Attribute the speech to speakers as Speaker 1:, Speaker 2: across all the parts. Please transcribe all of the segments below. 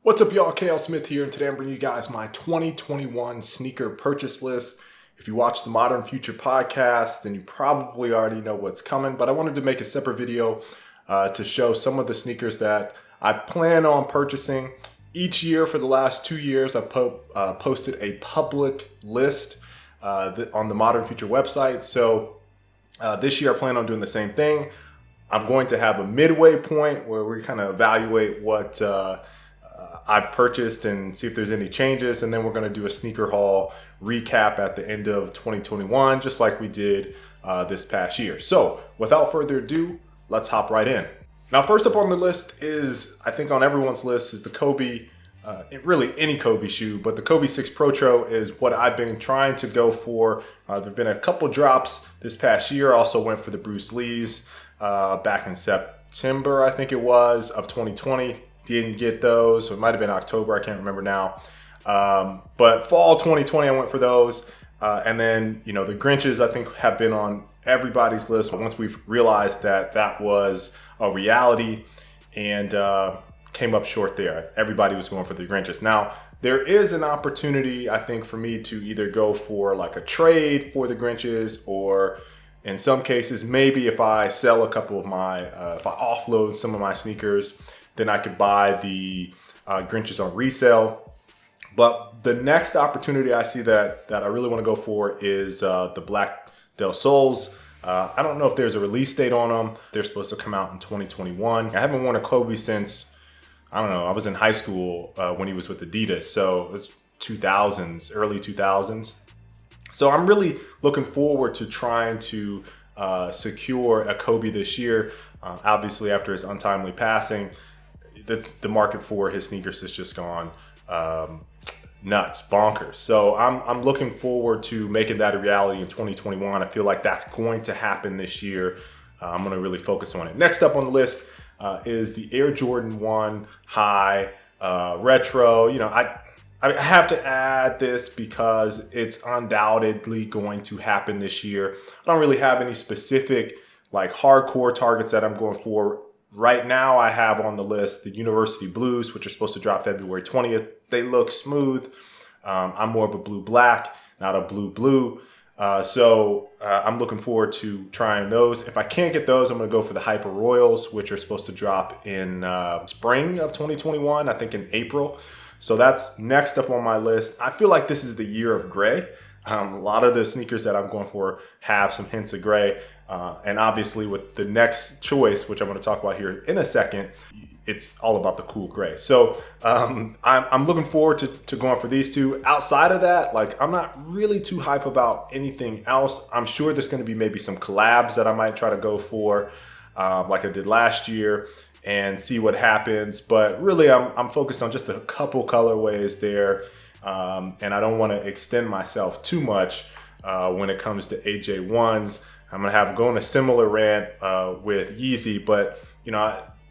Speaker 1: What's up, y'all? KL Smith here, and today I'm bringing you guys my 2021 sneaker purchase list. If you watch the Modern Future podcast, then you probably already know what's coming, but I wanted to make a separate video to show some of the sneakers that I plan on purchasing. Each year for the last 2 years, I've posted a public list on the Modern Future website. So this year I plan on doing the same thing. I'm going to have a midway point where we kind of evaluate what I've purchased and see if there's any changes. And then we're going to do a sneaker haul recap at the end of 2021, just like we did this past year. So without further ado, let's hop right in. Now, first up on the list is, I think on everyone's list, is the Kobe, really any Kobe shoe, but the Kobe 6 Protro is what I've been trying to go for. There've been a couple drops this past year. I also went for the Bruce Lees back in September, I think it was, of 2020. Didn't get those. It might have been October. I can't remember now. But fall 2020, I went for those. And then, the Grinches, I think, have been on everybody's list once we've realized that that was a reality, and came up short there. Everybody was going for the Grinches. Now, there is an opportunity, I think, for me to either go for like a trade for the Grinches, or in some cases, maybe if I sell a couple of my, if I offload some of my sneakers, then I could buy the Grinches on resale. But the next opportunity I see that I really want to go for is the Black Del Sols. I don't know if there's a release date on them. They're supposed to come out in 2021. I haven't worn a Kobe since, I don't know, I was in high school when he was with Adidas. So it was 2000s, early 2000s. So I'm really looking forward to trying to secure a Kobe this year. Obviously, after his untimely passing, the market for his sneakers has just gone nuts, bonkers. So I'm looking forward to making that a reality in 2021. I feel like that's going to happen this year. I'm going to really focus on it. Next up on the list is the Air Jordan 1 High Retro. I have to add this because it's undoubtedly going to happen this year. I don't really have any specific like hardcore targets that I'm going for. Right now, I have on the list the University Blues, which are supposed to drop February 20th. They look smooth. I'm more of a blue-black, not a blue-blue. So I'm looking forward to trying those. If I can't get those, I'm going to go for the Hyper Royals, which are supposed to drop in spring of 2021, I think in April. So that's next up on my list. I feel like this is the year of gray. A lot of the sneakers that I'm going for have some hints of gray. And obviously with the next choice, which I'm going to talk about here in a second, it's all about the cool gray. So I'm looking forward to going for these two. Outside of that, like, I'm not really too hype about anything else. I'm sure there's going to be maybe some collabs that I might try to go for, like I did last year, and see what happens. But really, I'm focused on just a couple colorways there. And I don't want to extend myself too much when it comes to AJ1s. I'm going to have going a similar rant with Yeezy, but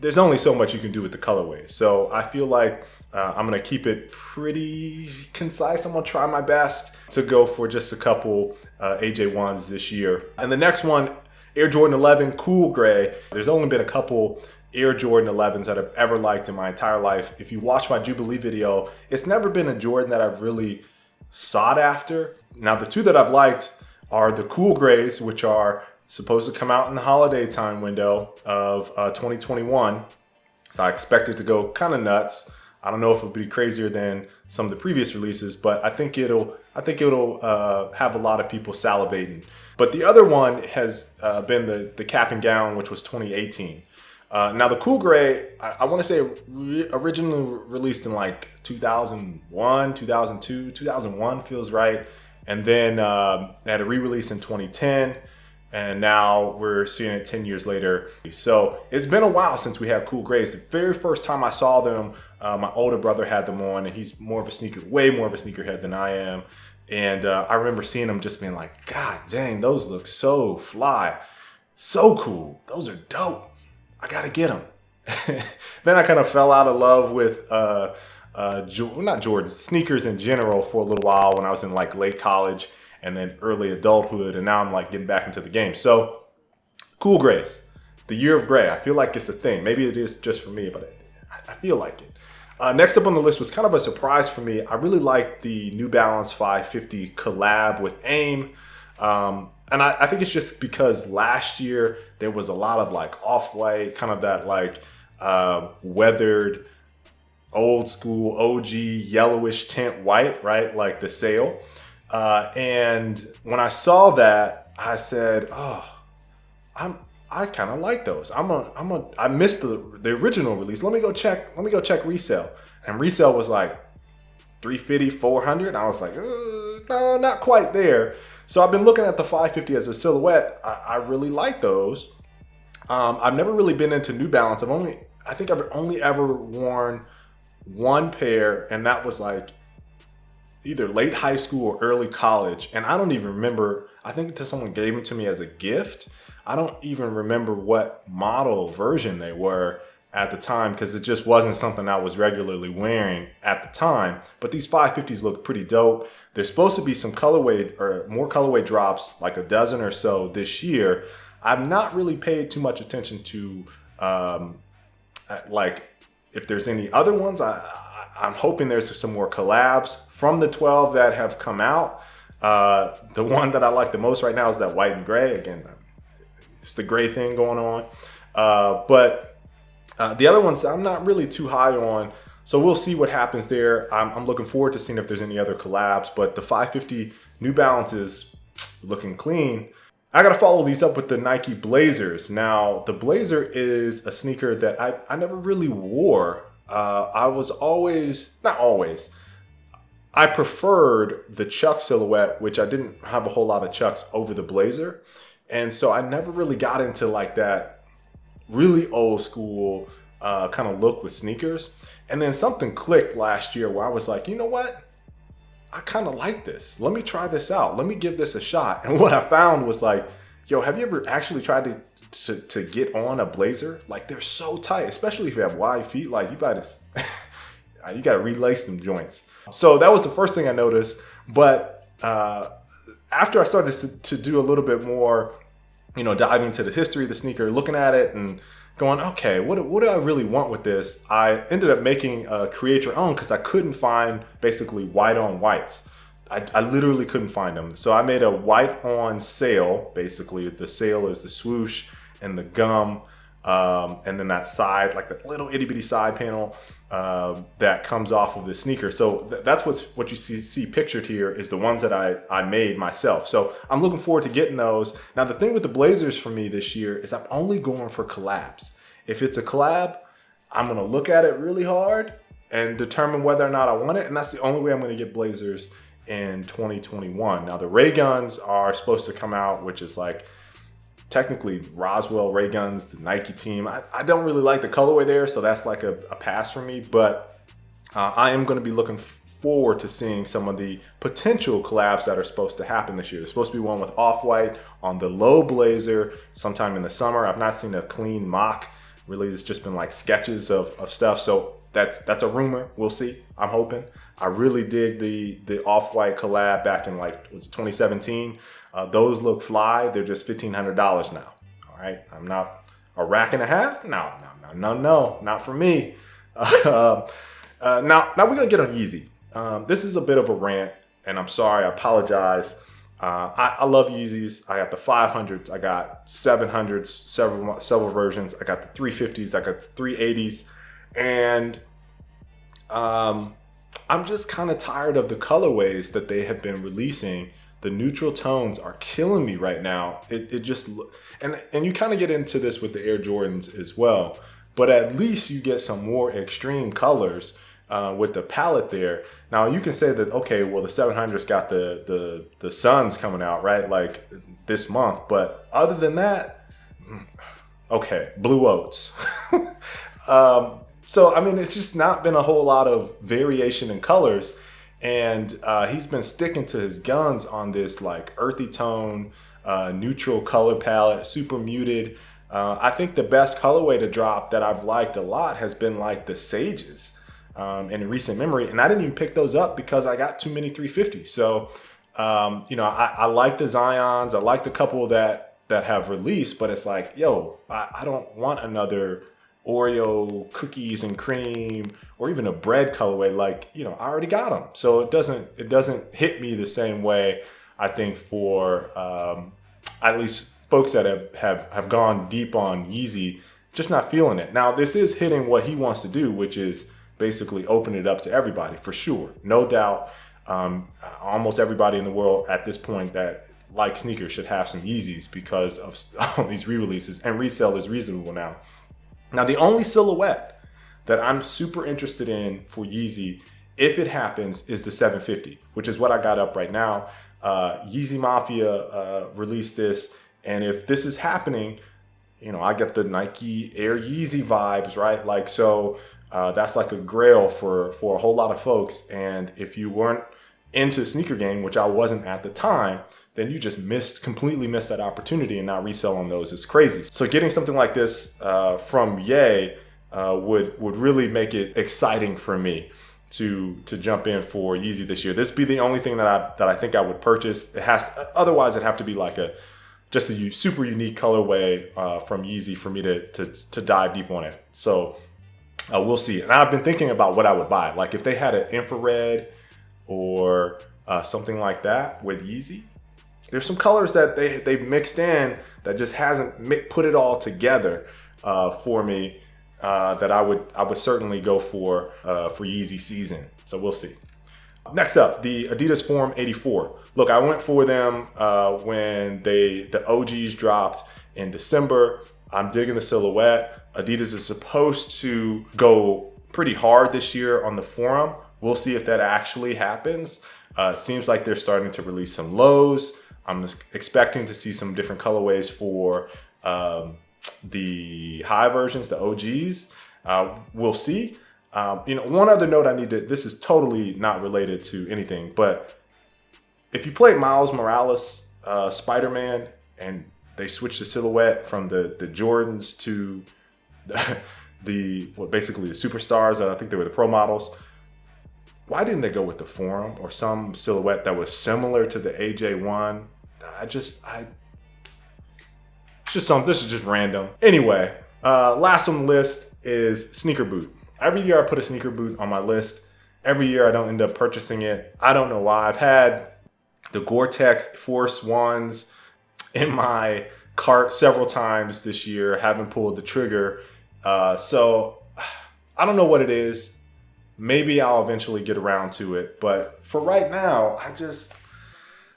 Speaker 1: there's only so much you can do with the colorways. So I feel like I'm going to keep it pretty concise. I'm going to try my best to go for just a couple AJ1s this year. And the next one, Air Jordan 11 Cool Gray. There's only been a couple Air Jordan 11s that I've ever liked in my entire life. If you watch my Jubilee video, it's never been a Jordan that I've really sought after. Now, the two that I've liked are the Cool Grays, which are supposed to come out in the holiday time window of 2021. So I expect it to go kind of nuts. I don't know if it'll be crazier than some of the previous releases, but I think it'll have a lot of people salivating. But the other one has been the Cap and Gown, which was 2018. Now the Cool Gray, I want to say originally released in like 2001, 2002, 2001 feels right. And then they had a re-release in 2010, and now we're seeing it 10 years later. So it's been a while since we had Cool Grays. The very first time I saw them, my older brother had them on, and he's way more of a sneakerhead than I am. And I remember seeing them just being like, God dang, those look so fly, so cool. Those are dope. I gotta get them. Then I kind of fell out of love with not Jordan, sneakers in general for a little while when I was in like late college and then early adulthood, and now I'm like getting back into the game. So Cool Grays, the year of gray. I feel like it's a thing. Maybe it is just for me, but I feel like it. Next up on the list was kind of a surprise for me. I really like the New Balance 550 collab with AIM. And I think it's just because last year there was a lot of like off-white, kind of that like weathered, old school OG yellowish tint white, right? Like the sail. And when I saw that, I said, "Oh, I kind of like those. I missed the original release. Let me go check resale." And resale was like 350, 400. And I was like, no, not quite there. So I've been looking at the 550 as a silhouette. I really like those. I've never really been into New Balance. I think I've only ever worn one pair, and that was like either late high school or early college. And I don't even remember. I think someone gave them to me as a gift. I don't even remember what model version they were at the time, because it just wasn't something I was regularly wearing at the time. But these 550s look pretty dope. There's supposed to be some colorway or more colorway drops, like a dozen or so this year. I've not really paid too much attention to like if there's any other ones. I'm hoping there's some more collabs from the 12 that have come out. The one that I like the most right now is that white and gray. Again, it's the gray thing going on. But the other ones I'm not really too high on. So we'll see what happens there. I'm looking forward to seeing if there's any other collabs. But the 550 New Balance is looking clean. I got to follow these up with the Nike Blazers. Now, the Blazer is a sneaker that I never really wore. I was always, not always, I preferred the Chuck silhouette, which I didn't have a whole lot of Chucks, over the Blazer. And so I never really got into like that really old school kind of look with sneakers. And then something clicked last year where I was like, you know what? I kind of like this. Let me try this out. Let me give this a shot. And what I found was like, yo, have you ever actually tried to get on a Blazer? Like, they're so tight, especially if you have wide feet. Like, you gotta relace them joints. So that was the first thing I noticed. But after I started to do a little bit more, diving into the history of the sneaker, looking at it and going, okay, what do I really want with this? I ended up making a create your own because I couldn't find basically white on whites. I literally couldn't find them. So I made a white on sail. Basically, the sail is the swoosh and the gum, and then that side, like the little itty bitty side panel that comes off of the sneaker. So that's what you see pictured here is the ones that I made myself. So I'm looking forward to getting those. Now, the thing with the Blazers for me this year is I'm only going for collabs. If it's a collab, I'm going to look at it really hard and determine whether or not I want it. And that's the only way I'm going to get Blazers in 2021. Now, the Ray Guns are supposed to come out, which is like technically Roswell Ray Guns, the Nike team. I don't really like the colorway there, so that's like a pass for me. But I am going to be looking forward to seeing some of the potential collabs that are supposed to happen this year. There's supposed to be one with Off-White on the low Blazer sometime in the summer. I've not seen a clean mock. Really, it's just been like sketches of stuff. So that's a rumor. We'll see. I'm hoping. I really dig the Off-White collab back in like, was it 2017? Those look fly. They're just $1,500 now. All right. I'm not a rack and a half. No, not for me. Now we're going to get on Yeezy. This is a bit of a rant, and I'm sorry. I apologize. I love Yeezys. I got the 500s. I got 700s, several versions. I got the 350s. I got the 380s. And I'm just kind of tired of the colorways that they have been releasing. The neutral tones are killing me right now. It just, and you kind of get into this with the Air Jordans as well, but at least you get some more extreme colors with the palette there. Now you can say that, okay, well the 700's got the suns coming out, right? Like this month, but other than that, okay, blue Oats. So, I mean, it's just not been a whole lot of variation in colors. And he's been sticking to his guns on this like earthy tone, neutral color palette, super muted. I think the best colorway to drop that I've liked a lot has been like the Sages in recent memory. And I didn't even pick those up because I got too many 350s. So, I like the Zions. I like the couple that have released, but it's like, yo, I don't want another Oreo cookies and cream, or even a bread colorway, like, I already got them. So it doesn't hit me the same way, I think, for at least folks that have gone deep on Yeezy, just not feeling it. Now, this is hitting what he wants to do, which is basically open it up to everybody, for sure. No doubt. Almost everybody in the world at this point that likes sneakers should have some Yeezys because of all these re-releases, and resale is reasonable now. Now, the only silhouette that I'm super interested in for Yeezy, if it happens, is the 750, which is what I got up right now. Yeezy Mafia released this, and if this is happening, I get the Nike Air Yeezy vibes, right? Like, so that's like a grail for a whole lot of folks. And if you weren't into sneaker game, which I wasn't at the time, then you just completely missed that opportunity, and now resell on those is crazy. So getting something like this from Ye would really make it exciting for me to jump in for Yeezy this year. This would be the only thing that I think I would purchase. Otherwise it'd have to be like just a super unique colorway from Yeezy for me to dive deep on it. So we'll see. And I've been thinking about what I would buy. Like if they had an infrared or something like that with Yeezy. There's some colors that they've mixed in that just hasn't put it all together for me that I would certainly go for Yeezy season. So we'll see. Next up, the Adidas Forum 84. Look, I went for them when the OGs dropped in December. I'm digging the silhouette. Adidas is supposed to go pretty hard this year on the Forum. We'll see if that actually happens. It seems like they're starting to release some lows. I'm expecting to see some different colorways for the high versions, the OGs. We'll see. One other note this is totally not related to anything, but if you played Miles Morales, Spider-Man, and they switched the silhouette from the Jordans to basically the superstars, I think they were the pro models. Why didn't they go with the Forum or some silhouette that was similar to the AJ1? This is just random. Anyway, last on the list is sneaker boot. Every year I put a sneaker boot on my list. Every year I don't end up purchasing it. I don't know why. I've had the Gore-Tex Force Ones in my cart several times this year. Haven't pulled the trigger. So I don't know what it is. Maybe I'll eventually get around to it. But for right now,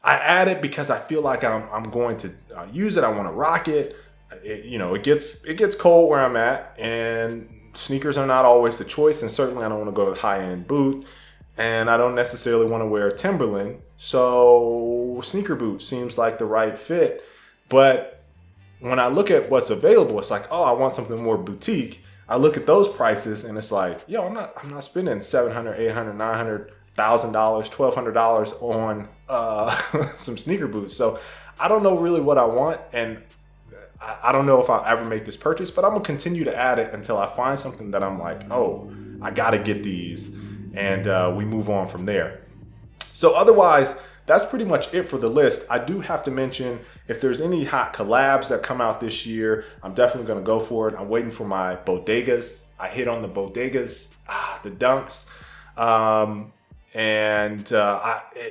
Speaker 1: I add it because I feel like I'm going to use it. I want to rock it. It gets cold where I'm at, and sneakers are not always the choice. And certainly I don't want to go to the high-end boot, and I don't necessarily want to wear a Timberland. So sneaker boot seems like the right fit. But when I look at what's available, it's like, oh, I want something more boutique. I look at those prices and it's like, I'm not spending $700, $800, $900, $1,000, $1,200 on some sneaker boots. So I don't know really what I want, and I don't know if I'll ever make this purchase, but I'm gonna continue to add it until I find something that I'm like, oh, I gotta get these, and we move on from there. So otherwise, that's pretty much it for the list. I do have to mention, if there's any hot collabs that come out this year, I'm definitely gonna go for it. I'm waiting for my bodegas. I hit on the bodegas, the dunks.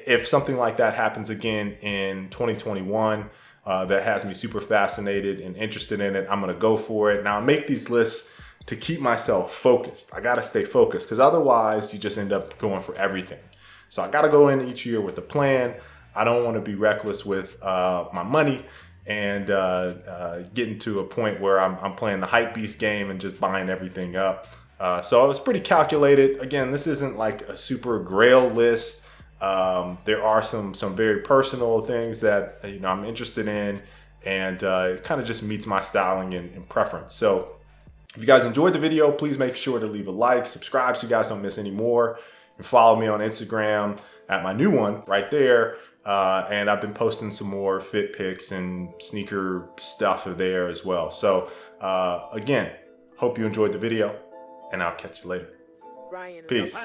Speaker 1: If something like that happens again in 2021, that has me super fascinated and interested in it, I'm gonna go for it. Now I make these lists to keep myself focused. I gotta stay focused, because otherwise you just end up going for everything. So I gotta go in each year with a plan. I don't want to be reckless with my money and getting to a point where I'm playing the hypebeast game and just buying everything up. So I was pretty calculated. Again, this isn't like a super grail list. There are some very personal things that I'm interested in, and it kind of just meets my styling and preference. So if you guys enjoyed the video, please make sure to leave a like, subscribe so you guys don't miss any more. And follow me on Instagram at my new one right there. And I've been posting some more fit pics and sneaker stuff there as well. So again, hope you enjoyed the video, and I'll catch you later. Peace.